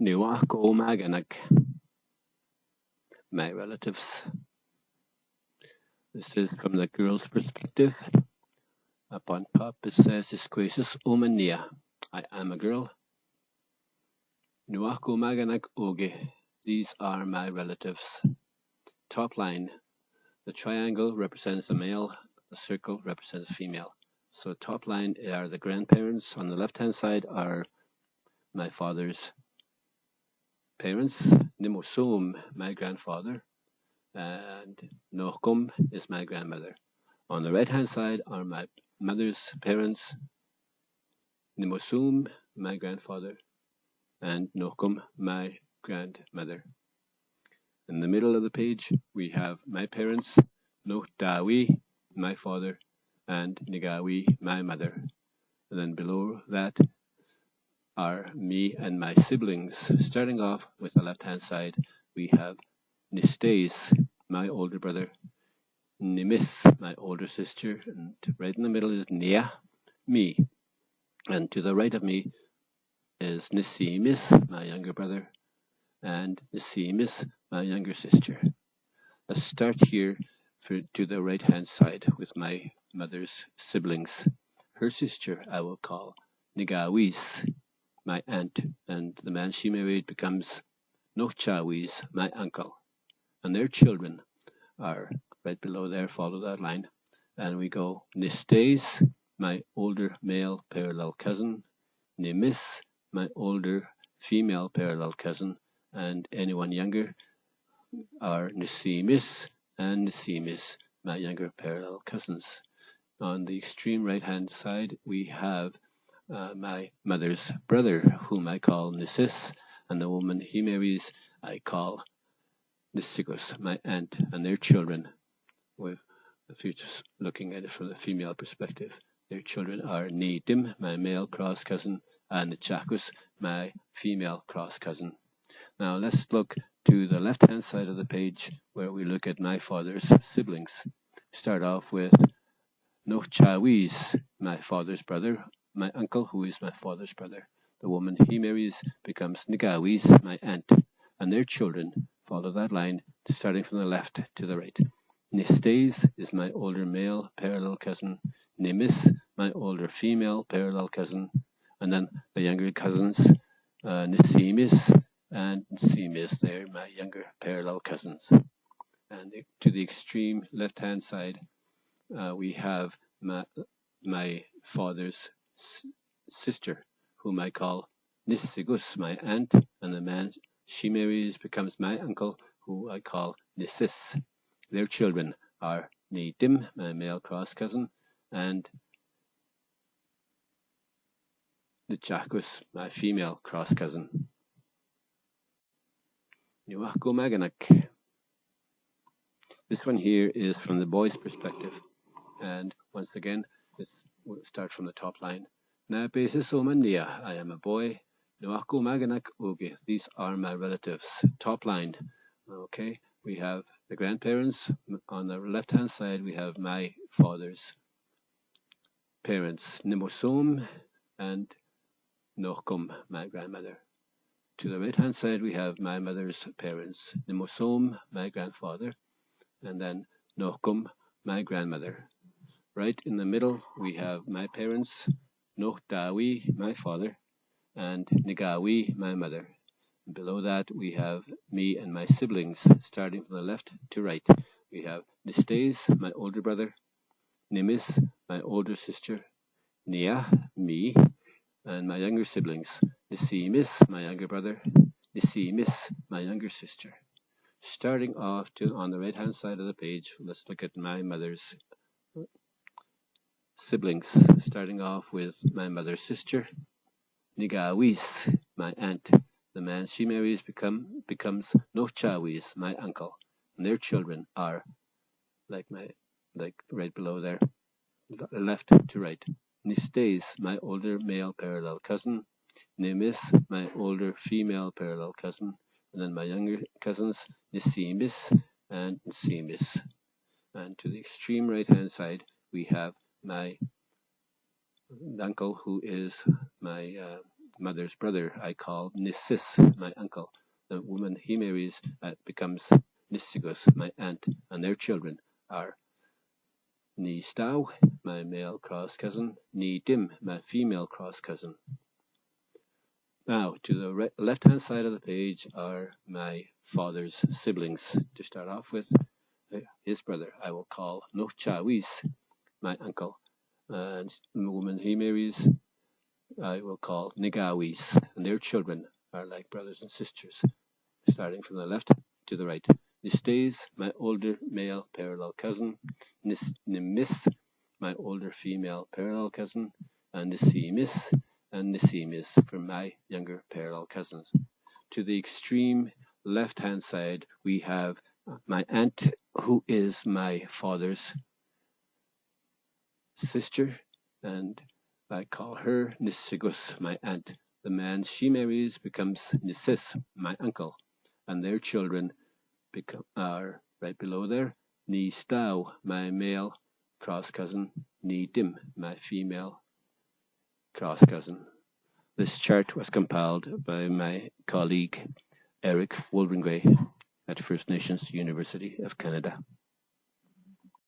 Nuach o Maganag, my relatives. This is from the girl's perspective. Upon top it says, Isquasis Omania. I am a girl. Nuach o Maganag Oge. These are my relatives. Top line. The triangle represents the male, the circle represents female. So top line are the grandparents. On the left-hand side are my father's parents. Nimosum, my grandfather, and Nochum is my grandmother. On the right-hand side are my mother's parents. Nimosum, my grandfather, and Nochum, my grandmother. In the middle of the page, we have my parents, Nochdawi, my father, and Nigawi, my mother. And then below that are me and my siblings. Starting off with the left-hand side, we have Nistes, my older brother, Nimis, my older sister, and right in the middle is Nia, me. And to the right of me is Nisimis, my younger brother, and Nisimis, my younger sister. Let's start here to the right-hand side with my mother's siblings. Her sister I will call Nigawis, my aunt, and the man she married becomes Nochawis, my uncle. And their children are right below there, follow that line. And we go Nistes, my older male parallel cousin, Nimis, my older female parallel cousin, and anyone younger are Nisimis and Nisimis, my younger parallel cousins. On the extreme right-hand side, we have my mother's brother, whom I call Nisis, and the woman he marries, I call Nisigus, my aunt, and their children. With if you're just looking at it from the female perspective, their children are Nidim, my male cross cousin, and Chakus, my female cross cousin. Now let's look to the left-hand side of the page where we look at my father's siblings. Start off with Nochawis, my father's brother, my uncle, who is my father's brother. The woman he marries becomes Nigawis, my aunt, and their children follow that line, starting from the left to the right. Nistes is my older male parallel cousin, Nimis, my older female parallel cousin, and then the younger cousins, Nisimis and Nisimis, they're my younger parallel cousins. And to the extreme left-hand side, we have my father's sister, whom I call Nisigus, my aunt, and the man she marries becomes my uncle, who I call Nisis. Their children are Nidim, my male cross cousin, and Nichakus, my female cross cousin. Nuachgo Maganak. This one here is from the boy's perspective, and once again, we'll start from the top line. Na basis Omandia, I am a boy. Nuachgo Maganak Oge, these are my relatives. Top line. Okay, we have the grandparents. On the left-hand side, we have my father's parents, Nimosom and Nochum, my grandmother. To the right-hand side, we have my mother's parents, Nimosom, my grandfather, and then Nochum, my grandmother. Right in the middle, we have my parents, Nochdawi, my father, and Nigawi, my mother. Below that, we have me and my siblings, starting from the left to right. We have Nistes, my older brother, Nimis, my older sister, Nia, me, and my younger siblings, Nisimis, my younger brother, Nisimis, my younger sister. Starting off on the right-hand side of the page, let's look at my mother's siblings. Starting off with my mother's sister, Nigawis, my aunt. The man she marries becomes Nochawis, my uncle, and their children are like right below there, left to right. Nistes, my older male parallel cousin, Nimis, my older female parallel cousin, and then my younger cousins, Nisimis and Nisimis. And to the extreme right-hand side, we have my uncle, who is my mother's brother I call Nissis, my uncle. The woman he marries becomes Nissigus, my aunt, and their children are Ni Stow, my male cross cousin, Ni Dim, my female cross cousin. Now, to the left-hand side of the page are my father's siblings. To start off with, his brother I will call Nochawis, my uncle, and the woman he marries I will call Nigawis, and their children are like brothers and sisters. Starting from the left to the right. Nistays, my older male parallel cousin, Nimis, my older female parallel cousin, and Nisimis and Nisimis from my younger parallel cousins. To the extreme left-hand side, we have my aunt, who is my father's sister, and I call her Nissigus, my aunt. The man she marries becomes Nissis, my uncle, and their children are right below there. Ni Stow, my male cross cousin, Ni Dim, my female cross cousin. This chart was compiled by my colleague Arok Wolvengrey at First Nations University of Canada.